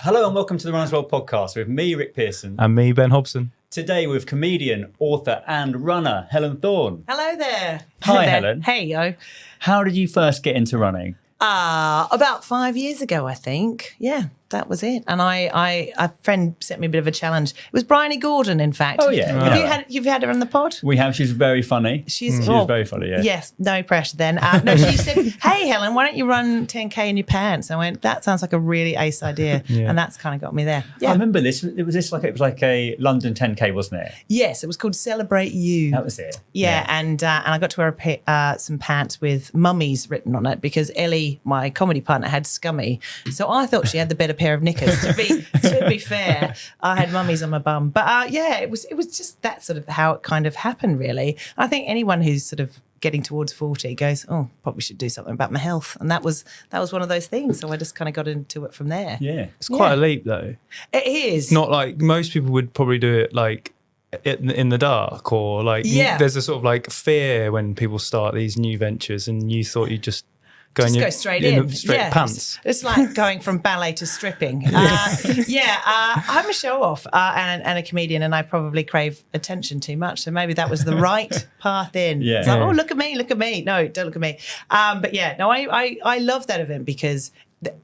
Hello and welcome to the Runners World podcast with me, Rick Pearson. And me, Ben Hobson. Today with comedian, author and runner, Helen Thorn. Hello there. Hi, Helen. Hey, yo. How did you first get into running? About 5 years ago, I think. Yeah, that was it. And a friend set me a bit of a challenge. It was Bryony Gordon, in fact. Oh, yeah. You've had her on the pod? We have. She's very funny. She's very funny, yeah. Yes, no pressure then. No, she said, hey, Helen, why don't you run 10K in your pants? I went, that sounds like a really ace idea. Yeah. And that's kind of got me there. Yeah. I remember this. It was like a London 10K, wasn't it? Yes, it was called Celebrate You. That was it. Yeah. And I got to wear some pants with mummies written on it because Ellie, my comedy partner, had scummy. So I thought she had the better pair of knickers. To be fair, I had mummies on my bum. But it was just that sort of how it kind of happened, really. I think anyone who's sort of getting towards 40 goes, oh, probably should do something about my health. And that was one of those things. So I just kind of got into it from there. Yeah. It's quite a leap, though. It is. Not like most people would probably do it like in the dark or like there's a sort of like fear when people start these new ventures and you thought you'd just go straight in. Straight pants. It's like going from ballet to stripping. I'm a show off and a comedian, and I probably crave attention too much. So maybe that was the right path in. Yeah. It's like, oh, look at me. No, don't look at me. I love that event because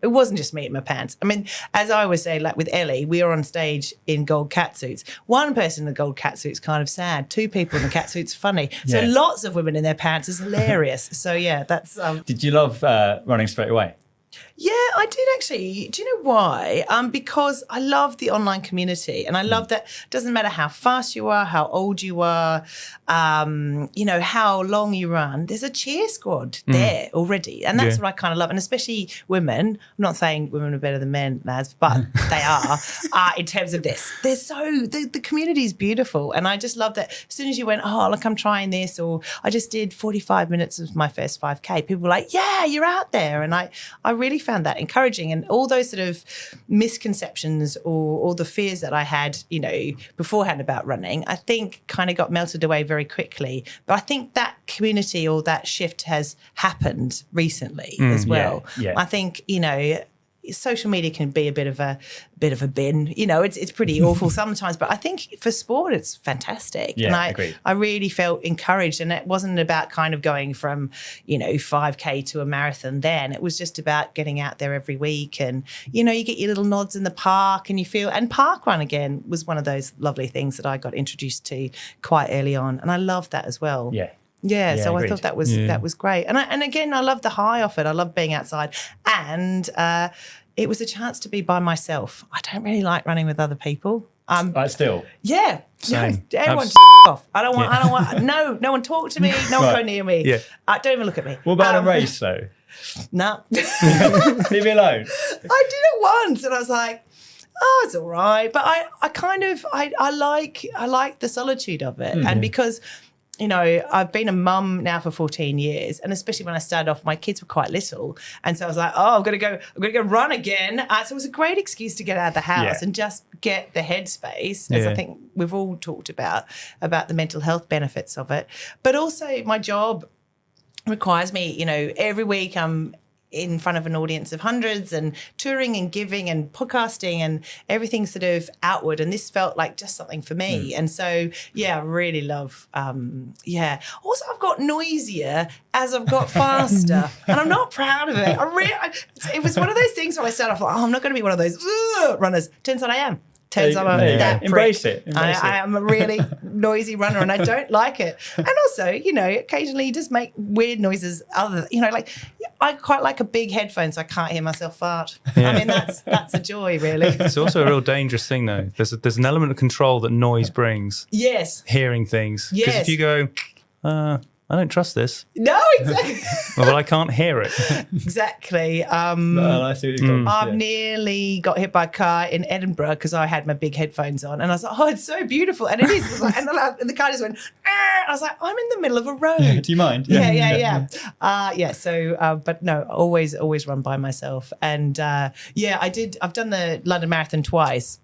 it wasn't just me in my pants. I mean, as I always say, like with Ellie, we were on stage in gold catsuits. One person in the gold catsuit's kind of sad. Two people in the catsuit's funny. So lots of women in their pants is hilarious. So yeah, that's. Did you love running straight away? Yeah, I did actually. Do you know why? Because I love the online community, and I love that it doesn't matter how fast you are, how old you are, how long you run. There's a cheer squad there already, and that's what I kind of love. And especially women. I'm not saying women are better than men, lads, but they are in terms of this. They're the community is beautiful, and I just love that. As soon as you went, oh, look, I'm trying this, or I just did 45 minutes of my first 5K. People were like, yeah, you're out there, and I really found that encouraging, and all those sort of misconceptions or the fears that I had, beforehand about running, I think kind of got melted away very quickly. But I think that community or that shift has happened recently as well. Yeah. I think, social media can be a bit of a bin. It's pretty awful sometimes, but I think for sport it's fantastic. Yeah, and agreed. I really felt encouraged, and it wasn't about kind of going from 5K to a marathon then. It was just about getting out there every week, and you get your little nods in the park, and and park run again was one of those lovely things that I got introduced to quite early on, and I loved that as well. Yeah, so agreed. I thought that was great. And again, I love the high off it. I love being outside. And it was a chance to be by myself. I don't really like running with other people. Still. Yeah. Same. No, everyone off. I don't want, no one talk to me. No one go near me. Yeah. Don't even look at me. What about a race though? No. Leave me alone. I did it once and I was like, oh, it's all right. But I like the solitude of it. And because I've been a mum now for 14 years, and especially when I started off, my kids were quite little, and so I was like, "Oh, I'm gonna go run again." So it was a great excuse to get out of the house and just get the headspace, as I think we've all talked about the mental health benefits of it. But also, my job requires me, every week I'm in front of an audience of hundreds and touring and giving and podcasting and everything sort of outward, and this felt like just something for me. And so I really love also I've got noisier as I've got faster and I'm not proud of it. It was one of those things where I started off like, I'm not going to be one of those runners. Turns out I am. Turns out I'm that Embrace prick. it. I am a really noisy runner, and I don't like it. And also, occasionally you just make weird noises. I quite like a big headphone so I can't hear myself fart. Yeah. I mean, that's a joy, really. It's also a real dangerous thing, though. There's an element of control that noise brings. Yes. Hearing things. Because Yes. if you go, I don't trust this. No, exactly. Well, I can't hear it. Exactly. I see what you're I've nearly got hit by a car in Edinburgh because I had my big headphones on, and I was like, "Oh, it's so beautiful," and it is. And the car just went. I was like, "I'm in the middle of a road." Do you mind? Yeah. So, but no, always run by myself, and I've done the London Marathon twice.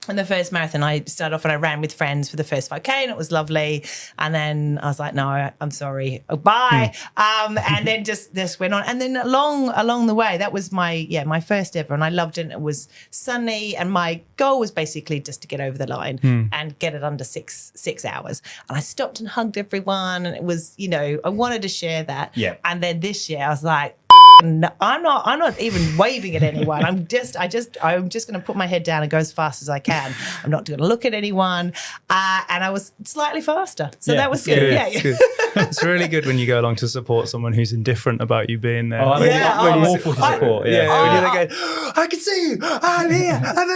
And the first marathon, I started off and I ran with friends for the first 5K, and it was lovely. And then I was like, no, I'm sorry, bye. And then just went on. And then along the way, that was my first ever, and I loved it. And it was sunny, and my goal was basically just to get over the line and get it under six hours. And I stopped and hugged everyone, and it was, I wanted to share that. Yeah. And then this year, I was like, no, I'm not even waving at anyone. I'm just going to put my head down and go as fast as I can. I'm not going to look at anyone. And I was slightly faster. So that was good. Yeah. Good. It's really good when you go along to support someone who's indifferent about you being there. Oh, I'm really awful to support. When you're there going, I can see you. I'm here. I'm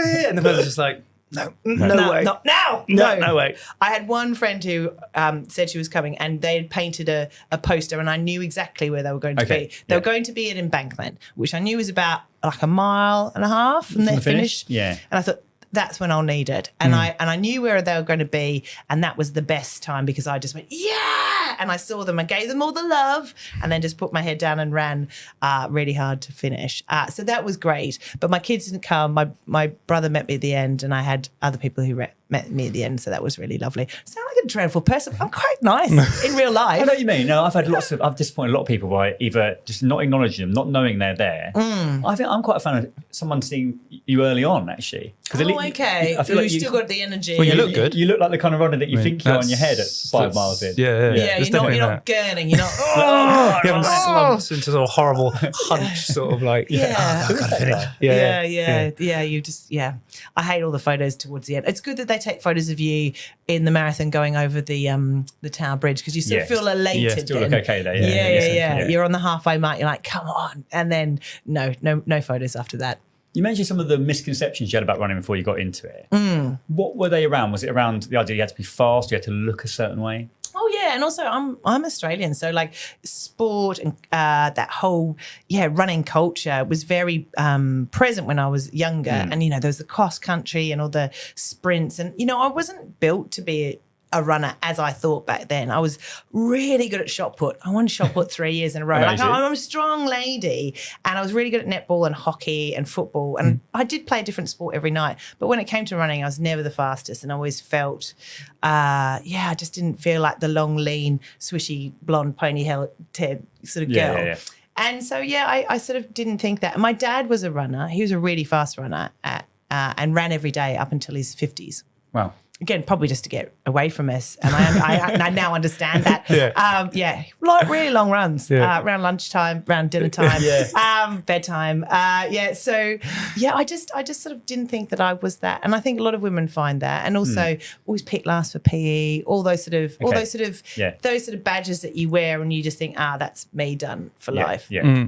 here. And the person's just like, no way. No way. I had one friend who said she was coming, and they had painted a poster, and I knew exactly where they were going to be. They were going to be at Embankment, which I knew was about like a mile and a half from their finish. Yeah. And I thought, that's when I'll need it. And I knew where they were going to be, and that was the best time because I just went, yeah! And I saw them, I gave them all the love, and then just put my head down and ran really hard to finish. So that was great. But my kids didn't come. My brother met me at the end, and I had other people who met me at the end, so that was really lovely. I sound like a dreadful person. I'm quite nice in real life. I know what you mean. No, I've disappointed a lot of people by either just not acknowledging them, not knowing they're there. I think I'm quite a fan of someone seeing you early on, actually. Okay. I feel like you still got the energy. Well, you look good. You look like the kind of runner that you think you're on your head at 5 miles in. Yeah, you're not gurning. You're not. You haven't slumped into sort of horrible hunch, sort of like. Yeah. I gotta finish. Yeah. You just. I hate all the photos towards the end. It's good that they take photos of you in the marathon going over the Tower Bridge, because you sort of feel elated. Yeah, still look okay there. Yeah. You're on the halfway mark. You're like, come on, and then no photos after that. You mentioned some of the misconceptions you had about running before you got into it. What were they around? Was it around the idea you had to be fast, you had to look a certain way? Oh yeah, and also I'm Australian, so like sport and that whole running culture was very present when I was younger, and there was the cross country and all the sprints, and I wasn't built to be a runner as I thought back then. I was really good at shot put. I won shot put 3 years in a row. I'm a strong lady, and I was really good at netball and hockey and football, and I did play a different sport every night. But when it came to running, I was never the fastest, and I always felt, I just didn't feel like the long, lean, swishy, blonde ponytail sort of girl. Yeah. And so, I sort of didn't think that. My dad was a runner. He was a really fast runner and ran every day up until his 50s. Wow. Again, probably just to get away from us, and I now understand that. Really long runs, around lunchtime, around dinner time, bedtime. I just sort of didn't think that I was that, and I think a lot of women find that, and also always pick last for PE, all those sort of badges that you wear, and you just think, that's me done for life. Yeah.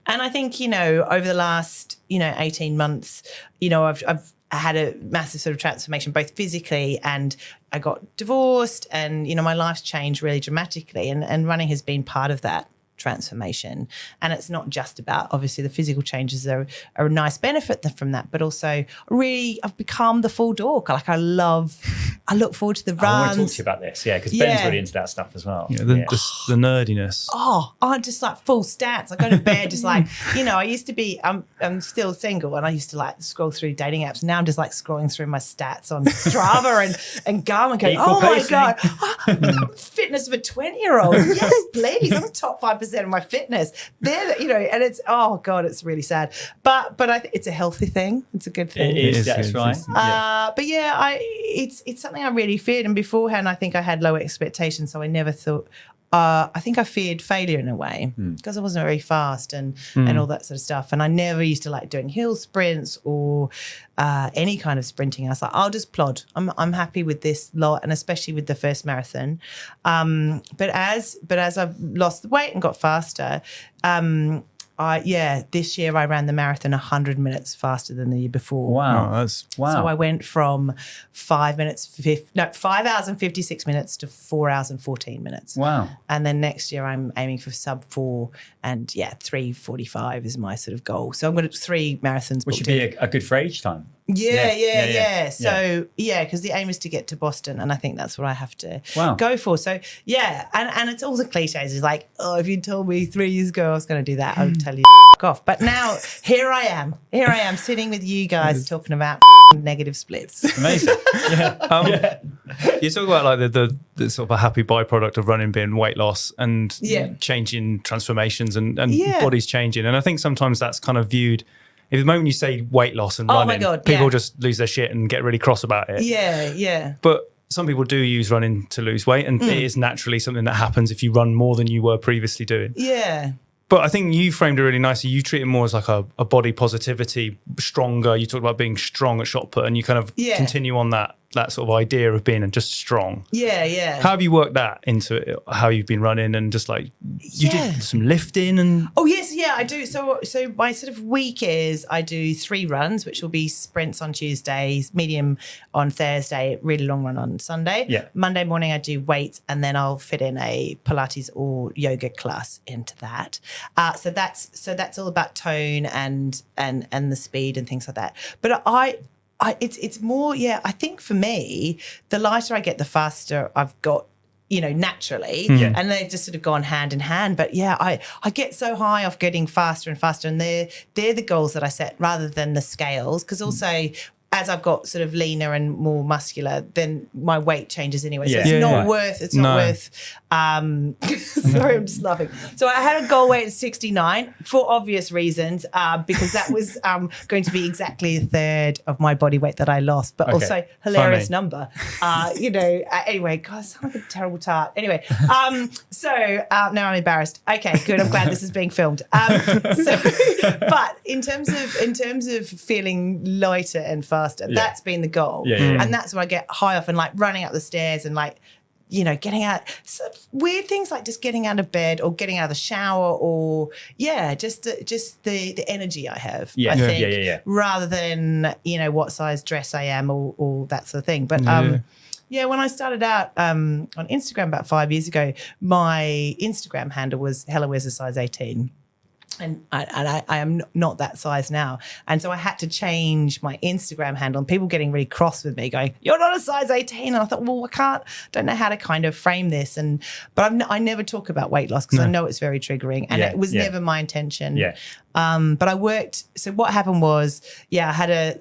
And I think over the last 18 months, I've had a massive sort of transformation, both physically, and I got divorced, and, my life's changed really dramatically, and running has been part of that transformation. And it's not just about, obviously, the physical changes are a nice benefit from that, but also really I've become the full dork. Like I look forward to the runs. I want to talk to you about this, because Ben's really into that stuff as well. The nerdiness. I'm just like full stats. I go to bed just like, I used to be, I'm still single, and I used to like scroll through dating apps. Now I'm just like scrolling through my stats on Strava and Garmin going, my God, fitness of a 20-year-old. Yes, please. I'm top 5% of my fitness. And it's, it's really sad. But I think it's a healthy thing. It's a good thing. It is, that's right. It's something I really feared. And beforehand, I think I had low expectations. So I never thought, I think I feared failure in a way because I wasn't very fast and all that sort of stuff. And I never used to like doing hill sprints or any kind of sprinting. I was like, I'll just plod. I'm happy with this lot, and especially with the first marathon. But as I've lost the weight and got faster, this year I ran the marathon 100 minutes faster than the year before. Wow. So I went from 5 hours and 56 minutes to 4 hours and 14 minutes. Wow. And then next year I'm aiming for sub 4, and 3:45 is my sort of goal. So I'm going to 3 marathons. Which should be a good for age time. Yeah. So because the aim is to get to Boston, and I think that's what I have to go for. So and it's all the cliches. It's like, oh, if you told me 3 years ago I was going to do that, I would tell you off. But now here I am sitting with you guys talking about negative splits. Amazing. You talk about like the sort of a happy byproduct of running being weight loss and changing transformations and bodies changing, and I think sometimes that's kind of viewed. If the moment you say weight loss and running, people just lose their shit and get really cross about it. Yeah. But some people do use running to lose weight, and it is naturally something that happens if you run more than you were previously doing. Yeah. But I think you framed it really nicely. You treat it more as like a body positivity, stronger. You talk about being strong at shot put, and you kind of continue on that sort of idea of being just strong. Yeah. How have you worked that into it, how you've been running, and just like you do some lifting and? Oh yes, I do. So my sort of week is I do 3 runs, which will be sprints on Tuesdays, medium on Thursday, really long run on Sunday. Yeah. Monday morning I do weights, and then I'll fit in a Pilates or yoga class into that. So that's all about tone and the speed and things like that. But it's more, I think for me, the lighter I get, the faster I've got, naturally. And they've just sort of gone hand in hand. But I get so high off getting faster and faster. And they're the goals that I set rather than the scales. Because also, as I've got sort of leaner and more muscular, then my weight changes anyway. So it's not worth. Sorry, I'm just laughing. So I had a goal weight at 69 for obvious reasons, because that was going to be exactly a third of my body weight that I lost, but also hilarious number. Anyway, God, I sound like a terrible tart. Anyway, so now I'm embarrassed. Okay, good. I'm glad this is being filmed. But in terms of feeling lighter and faster, that's been the goal. And that's when I get high off and like running up the stairs and like, getting out, weird things like just getting out of bed or getting out of the shower or, just the energy I have, I think, rather than, what size dress I am or that sort of thing. But, when I started out on Instagram about 5 years ago, my Instagram handle was Helen wears a size 18. And I am not that size now. And so I had to change my Instagram handle, and people getting really cross with me going, you're not a size 18. And I thought, well, don't know how to kind of frame this. But I never talk about weight loss because I know it's very triggering, and it was never my intention. But I worked. So what happened was, I had a,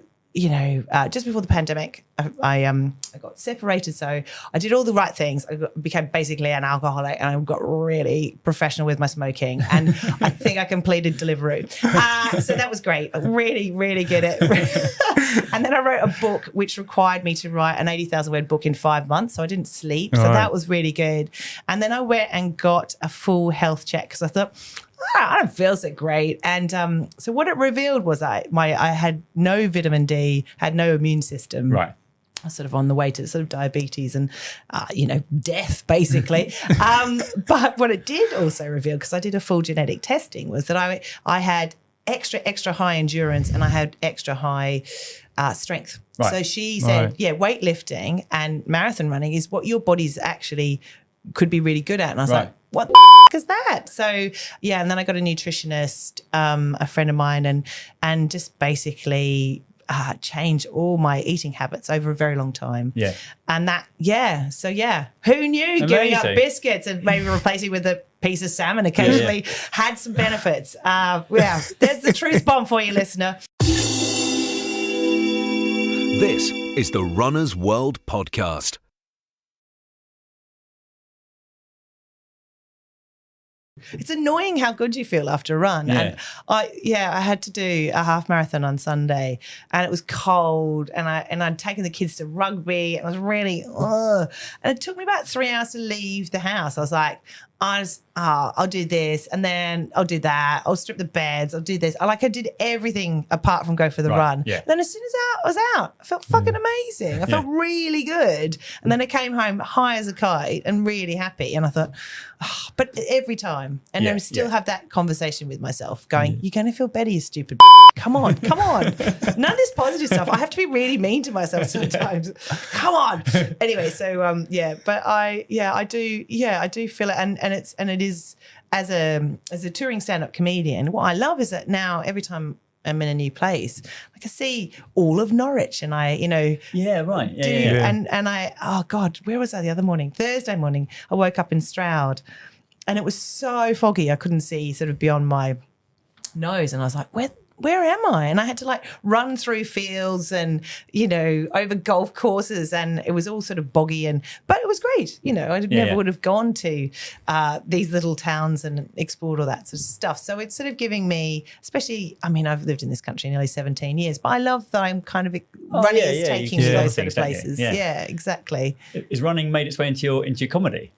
just before the pandemic, I got separated. So I did all the right things. I became basically an alcoholic, and I got really professional with my smoking. And I think I completed Deliveroo. So that was great. I really, really get it. And then I wrote a book which required me to write an 80,000 word book in 5 months. So I didn't sleep. So that was really good. And then I went and got a full health check because I thought, I don't feel so great. And so what it revealed was I had no vitamin D, had no immune system. Right. I was sort of on the way to sort of diabetes and, death, basically. But what it did also reveal, because I did a full genetic testing, was that I had extra high endurance and I had extra high strength. Right. So she said, weightlifting and marathon running is what your body's actually could be really good at. And I was like, what the is that? So and then I got a nutritionist, a friend of mine, and just basically changed all my eating habits over a very long time. And that who knew? Amazing. Giving up biscuits and maybe replacing with a piece of salmon occasionally had some benefits. There's the truth bomb for you, listener. This is the Runner's World podcast. It's annoying how good you feel after a run. And I had to do a half marathon on Sunday, and it was cold, and I'd taken the kids to rugby, and I was really and it took me about 3 hours to leave the house. I was like, I'll do this, and then I'll do that. I'll strip the beds. I'll do this. I did everything apart from go for the run. Yeah. Then as soon as I was out, I felt fucking amazing. I felt really good. And then I came home high as a kite and really happy. And I thought, but every time, and I still have that conversation with myself going, you're going to feel better, you stupid Come on. None of this positive stuff. I have to be really mean to myself sometimes. Come on. Anyway, so but I do feel it, and it is as a touring stand-up comedian. What I love is that now every time am in a new place, like I see all of Norwich, and I, Yeah, right. Yeah. and I, oh God, where was I the other morning? Thursday morning, I woke up in Stroud, and it was so foggy I couldn't see sort of beyond my nose, and I was like, where am I? And I had to like run through fields and, over golf courses, and it was all sort of boggy, but it was great. I never would have gone to these little towns and explored all that sort of stuff. So it's sort of giving me, especially, I've lived in this country nearly 17 years, but I love that I'm kind of running is taking me to those sort of places. Yeah, exactly. Is running made its way into your comedy?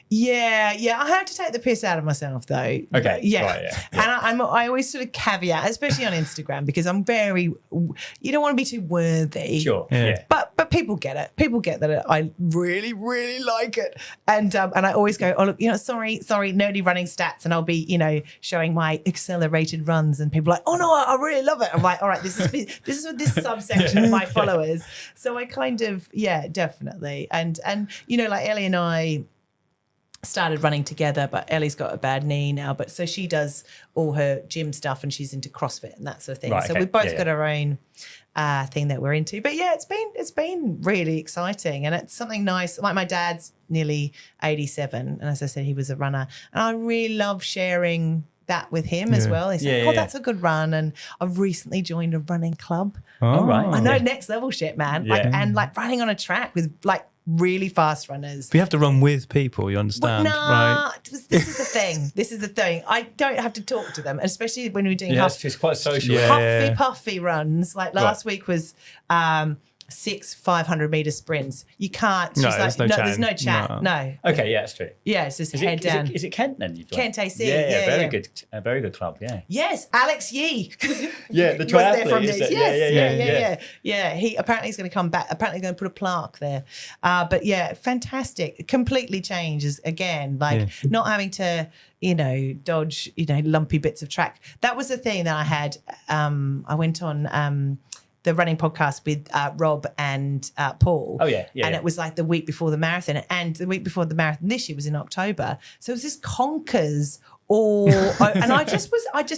Yeah. I have to take the piss out of myself, though. Okay. Yeah. Right, yeah. And I always sort of caveat, especially on Instagram, because I'm you don't want to be too worthy. Sure. Yeah. But people get it. People get that I really, really like it. And I always go, oh, look, sorry, nerdy running stats. And I'll be, showing my accelerated runs, and people are like, oh no, I really love it. I'm like, all right, this is for this subsection of my followers. So I kind of, definitely. And like Ellie and I started running together, but Ellie's got a bad knee now, but so she does all her gym stuff, and she's into CrossFit and that sort of thing. Right, so okay. we've both got our own thing that we're into. But it's been really exciting, and it's something nice. Like my dad's nearly 87, and as I said, he was a runner, and I really love sharing that with him as well. He said, that's a good run, and I've recently joined a running club. Oh, right. I know, next level shit, man. Yeah. And running on a track with really fast runners. But you have to run with people, you understand, right? This is the thing. This is the thing. I don't have to talk to them, especially when we're doing It's quite social. puffy runs. Like last week was 6 500-meter sprints. You can't. There's no chat. No. Okay, yeah, that's true. Yeah, it's just head down. Is it Kent then? Kent AC. Yeah, very good. A very good club. Yeah. Yes, Alex Yee. Yeah, the was there from triathlete. this. Yeah. He apparently is going to come back. Apparently going to put a plaque there. But yeah, fantastic. It completely changes again. Not having to, dodge, lumpy bits of track. That was the thing that I had. I went on the running podcast with Rob and Paul. Oh, yeah. And it was like the week before the marathon. And the week before the marathon this year was in October. So it was this conkers and I just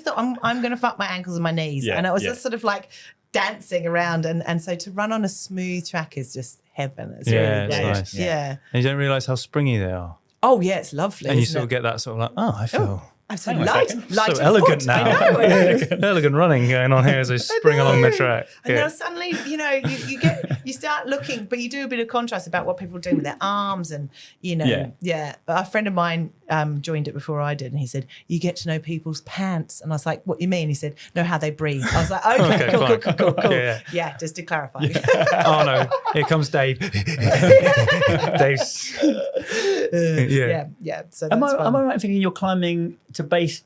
thought I'm going to fuck my ankles and my knees. Yeah, and I was just sort of like dancing around. And so to run on a smooth track is just heaven. It's really great. Nice. Yeah. And you don't realise how springy they are. Oh, yeah, it's lovely. And you sort of get that sort of like, I feel... I'm so Hang on a light second. of so elegant foot. now. I know. Elegant running going on here as I spring along the track. And now suddenly, you start looking, but you do a bit of contrast about what people are doing with their arms, and A friend of mine joined it before I did, and he said, "You get to know people's pants," and I was like, "What do you mean?" He said, "Know how they breathe." I was like, "Okay, cool. Yeah, just to clarify." Oh no, here comes Dave. Dave's. Yeah. So Am that's I fun. right in thinking you're climbing to base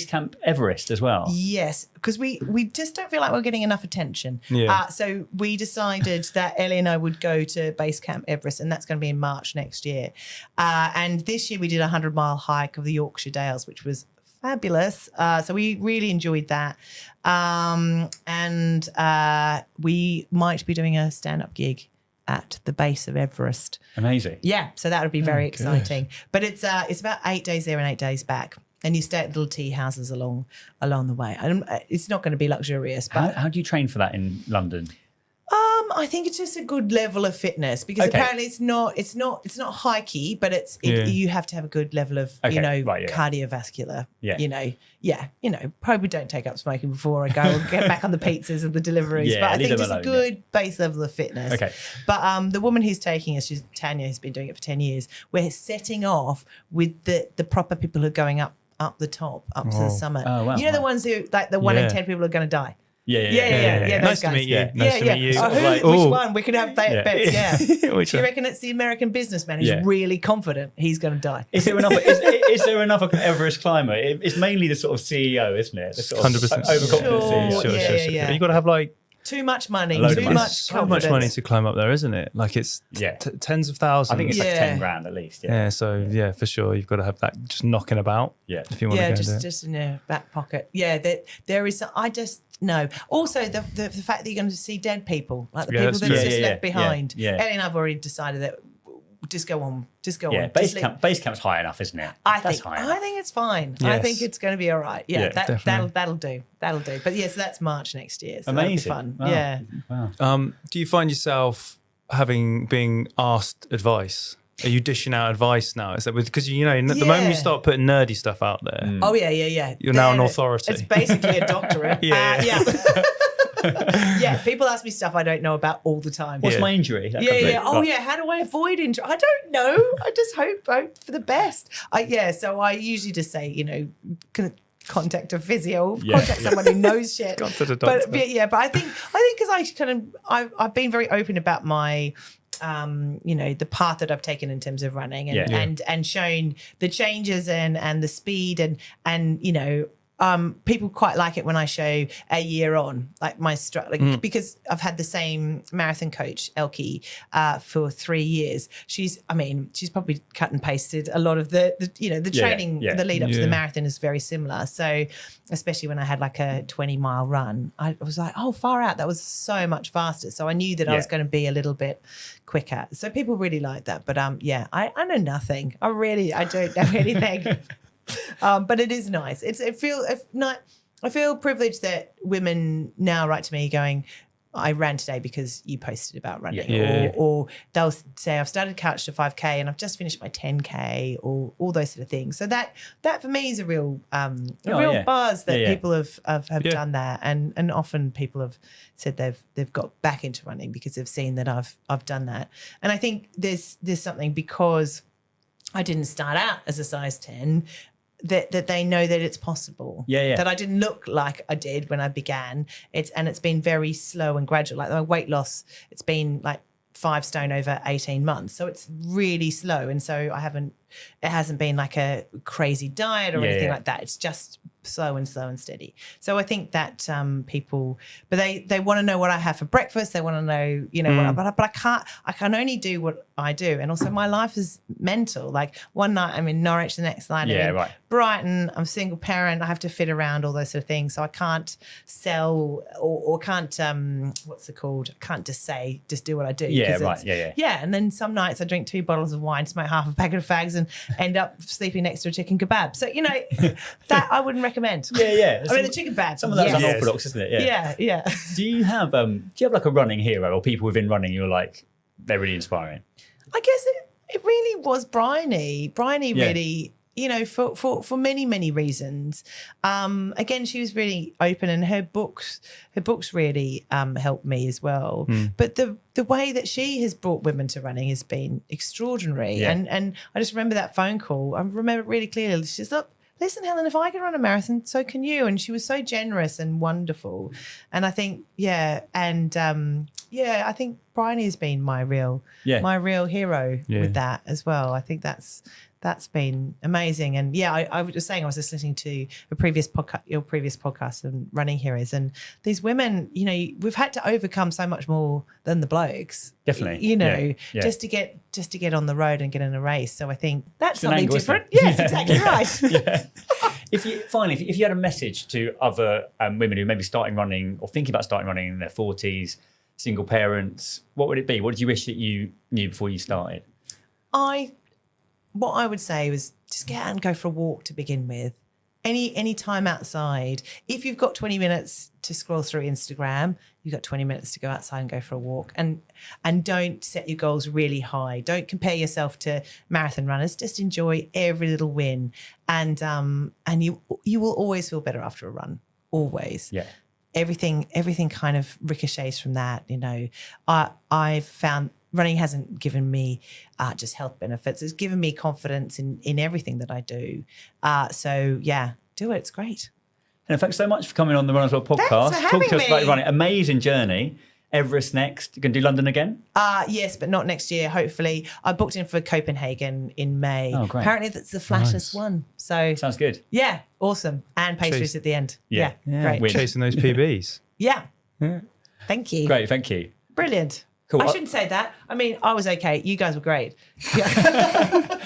camp Everest as well? Yes, because we just don't feel like we're getting enough attention. Yeah. So we decided that Ellie and I would go to base camp Everest, and that's going to be in March next year. And this year we did a 100-mile hike of the Yorkshire Dales, which was fabulous. So we really enjoyed that. And we might be doing a stand-up gig at the base of Everest. Amazing. Yeah, so that would be very exciting. But it's about 8 days there and 8 days back. And you stay at little tea houses along the way. And it's not going to be luxurious. But How do you train for that in London? I think it's just a good level of fitness, because apparently it's not hikey, but you have to have a good level of cardiovascular. Probably don't take up smoking before I go and get back on the pizzas and the deliveries. Yeah, but I leave think them just a alone, good base level of fitness. Okay. But the woman who's taking us, she's Tanya, who's been doing it for 10 years. We're setting off with the proper people who are going up the top, up to the summit. Oh, wow. The ones who, like the 1 in 10 people are going to die. Yeah. Those Nice to guys. meet you. Nice to meet you. Which one? We could have bets. Yeah. Which Do you one? reckon it's the American businessman who's really confident he's going to die? Is there another Everest climber? It's mainly the sort of CEO, isn't it? The sort of 100%. overconfident CEO. Sure. Yeah. You've got to have like Too much money. Load of Too money. much so confidence. much money to climb up there, isn't it? Like it's tens of thousands. I think it's like Yeah. 10 grand at least. Yeah, so for sure, you've got to have that just knocking about. Yeah. if you want to go and do it. just in your back pocket. Yeah, there is. I just no. Also, the fact that you're going to see dead people, like the Yeah, people that's that true. are just Yeah. left behind. Yeah. Ellie and I've already decided that just go on. Yeah, base camp's high enough, isn't it? I think it's fine. Yes. I think it's going to be all right. Yeah, that'll do. But yeah, so that's March next year. So amazing. that'll be fun. Wow. Yeah. Wow. Do you find yourself being asked advice? Are you dishing out advice now? Is that because the moment you start putting nerdy stuff out there? Oh yeah. You're now an authority. It's basically a doctorate. Yeah. Yeah, people ask me stuff I don't know about all the time. What's my injury? Oh yeah, how do I avoid injury? I don't know. I just hope for the best. So I usually just say, contact a physio, contact someone who knows shit. Gone to the doctor. But I think because I've been very open about my the path that I've taken in terms of running and shown the changes and the speed and people quite like it when I show a year on, like my because I've had the same marathon coach, Elke, for 3 years. She's probably cut and pasted a lot of the training, the lead up to the marathon is very similar. So especially when I had like a 20-mile run, I was like, oh, far out. That was so much faster. So I knew that I was going to be a little bit quicker. So people really like that. But I know nothing. I don't know anything. But it is nice. I feel privileged that women now write to me going, I ran today because you posted about running, or they'll say I've started Couch to 5K and I've just finished my 10K, or all those sort of things. So that for me is a real buzz that people have done that, and often people have said they've got back into running because they've seen that I've done that. And I think there's something, because I didn't start out as a size 10, that they know that it's possible. That I didn't look like I did when I began. It's been very slow and gradual. Like my weight loss, it's been like 5 stone over 18 months. So it's really slow. And so it hasn't been like a crazy diet or anything like that. It's just slow and steady. So I think that people, but they want to know what I have for breakfast. They want to know, but I can only do what I do. And also my life is mental. Like one night I'm in Norwich, the next night I'm in Brighton. I'm a single parent. I have to fit around all those sort of things. So I can't sell or can't, what's it called? I can't just do what I do. Yeah. And then some nights I drink 2 bottles of wine, smoke half a packet of fags and end up sleeping next to a chicken kebab. So, that I wouldn't recommend. Yeah. I mean, the chicken kebab. Some of that's unorthodox, isn't it? Yeah. Do you have like a running hero or people within running you're like, they're really inspiring? I guess it really was Bryony. Bryony really, for many, many reasons. Again, she was really open, and her books really helped me as well. But the way that she has brought women to running has been extraordinary. And I just remember that phone call. I remember it really clearly. She said, look, listen, Helen, if I can run a marathon, so can you. And she was so generous and wonderful. And I think, I think Bryony has been my real hero with that as well. I think that's been amazing. And I was just saying, I was just listening to your previous podcast on running heroes, and these women, we've had to overcome so much more than the blokes. Definitely. Just to get on the road and get in a race. So I think that's an something angle, different. Yes, exactly right. If you had a message to other women who may be starting running or thinking about starting running in their 40s, single parents, what would it be? What did you wish that you knew before you started? What I would say was just get out and go for a walk to begin with. Any time outside. If you've got 20 minutes to scroll through Instagram, you've got 20 minutes to go outside and go for a walk. And don't set your goals really high. Don't compare yourself to marathon runners. Just enjoy every little win. And you will always feel better after a run. Always. Yeah. Everything kind of ricochets from that. I've found running hasn't given me just health benefits. It's given me confidence in everything that I do. Do it. It's great. And thanks so much for coming on the Runners World podcast. Thanks for having Talk to us me. about your running. Amazing journey. Everest next. You going to do London again? Yes, but not next year, hopefully. I booked in for Copenhagen in May. Oh, great. Apparently that's the flashiest one. So Sounds good. yeah, awesome. And pastries at the end. Yeah. Great. Win. Chasing those PBs. Yeah. Thank you. Great, thank you. Brilliant. Cool. I shouldn't say that. I mean, I was okay. You guys were great. Yeah.